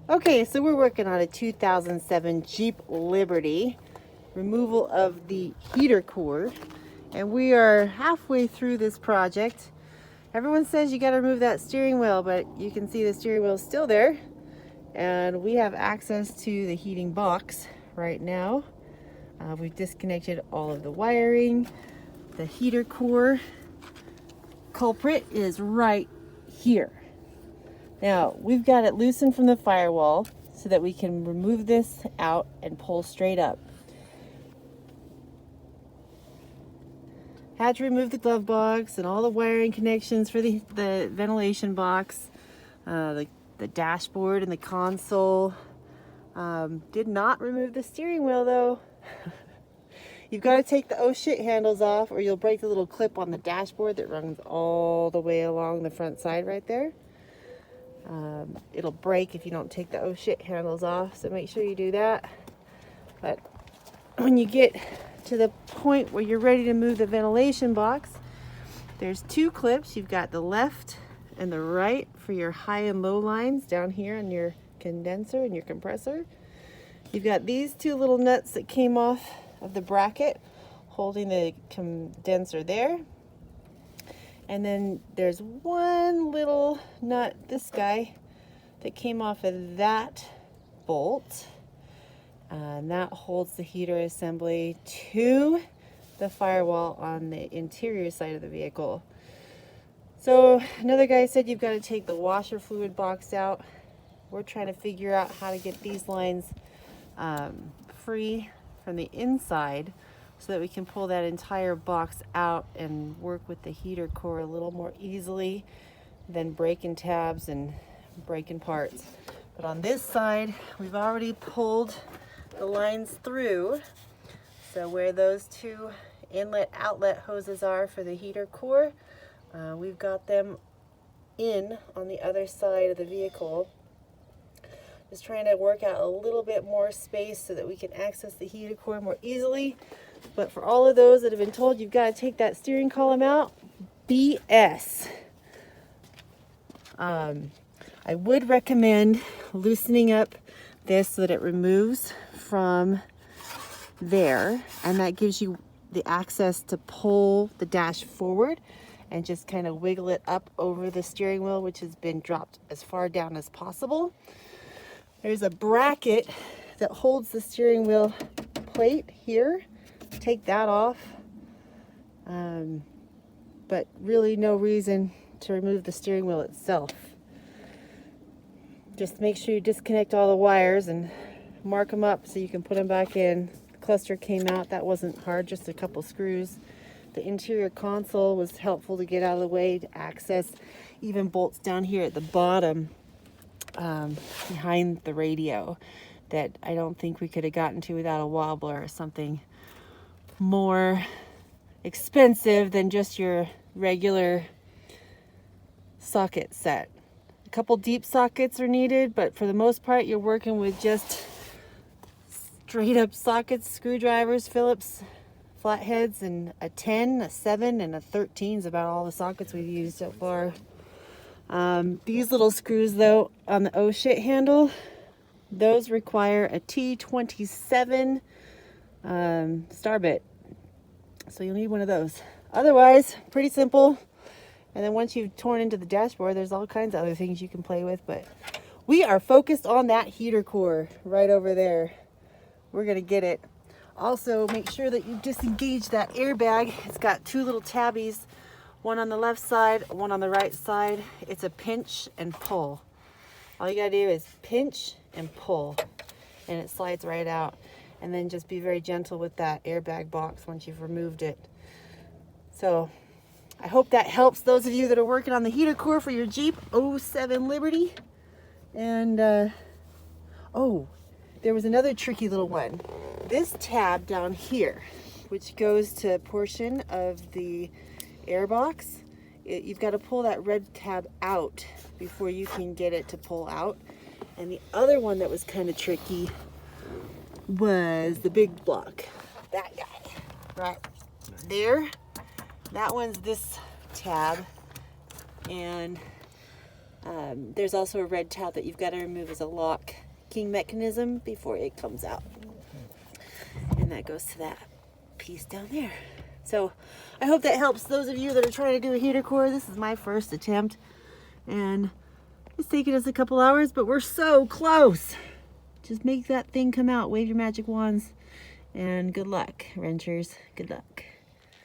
Okay, so we're working on a 2007 Jeep Liberty, removal of the heater core, and we are halfway through this project. Everyone says you got to remove that steering wheel, but you can see the steering wheel is still there, and we have access to the heating box right now. We've disconnected all of the wiring. The heater core culprit is right here. Now, we've got it loosened from the firewall so that we can remove this out and pull straight up. Had to remove the glove box and all the wiring connections for the ventilation box, the dashboard and the console. Did not remove the steering wheel though. You've got to take the oh shit handles off or you'll break the little clip on the dashboard that runs all the way along the front side right there. It'll break if you don't take the oh shit handles off, so make sure you do that. But when you get to the point where you're ready to move the ventilation box, there's two clips. You've got the left and the right for your high and low lines down here on your condenser and your compressor. You've got these two little nuts that came off of the bracket holding the condenser there. And then there's one little nut, this guy, that came off of that bolt. And that holds the heater assembly to the firewall on the interior side of the vehicle. So another guy said you've got to take the washer fluid box out. We're trying to figure out how to get these lines free from the inside so that we can pull that entire box out and work with the heater core a little more easily than breaking tabs and breaking parts. But on this side, we've already pulled the lines through. So where those two inlet outlet hoses are for the heater core, we've got them in on the other side of the vehicle. Just trying to work out a little bit more space so that we can access the heater core more easily. But for all of those that have been told you've got to take that steering column out, BS. I would recommend loosening up this so that it removes from there, and that gives you the access to pull the dash forward and just kind of wiggle it up over the steering wheel, which has been dropped as far down as possible. There's a bracket that holds the steering wheel plate here. Take that off, but really no reason to remove the steering wheel itself. Just make sure you disconnect all the wires and mark them up so you can put them back in. The cluster came out, that wasn't hard, just a couple screws. The interior console was helpful to get out of the way to access, even bolts down here at the bottom behind the radio that I don't think we could have gotten to without a wobbler or something more expensive than just your regular socket set. A couple deep sockets are needed, but for the most part you're working with just straight up sockets, screwdrivers, Phillips, flatheads, and a 10, a 7, and a 13 is about all the sockets we've used so far. These little screws though on the oh shit handle, those require a T27 starbit, so you'll need one of those. Otherwise, pretty simple. And then once you've torn into the dashboard, there's all kinds of other things you can play with, but we are focused on that heater core right over there. We're gonna get it. Also, make sure that you disengage that airbag. It's got two little tabbies, one on the left side, one on the right side. It's a pinch and pull. All you gotta do is pinch and pull, and it slides right out. And then just be very gentle with that airbag box once you've removed it. So I hope that helps those of you that are working on the heater core for your Jeep 07 Liberty. And oh, there was another tricky little one. This tab down here, which goes to a portion of the air box, you've got to pull that red tab out before you can get it to pull out. And the other one that was kind of tricky was the big block. That guy, right there. That one's this tab, and There's also a red tab that you've got to remove as a locking mechanism before it comes out. And that goes to that piece down there. So I hope that helps those of you that are trying to do a heater core. This is my first attempt, and it's taken us a couple hours, but we're so close. Just make that thing come out. Wave your magic wands, and good luck, wrenchers. Good luck.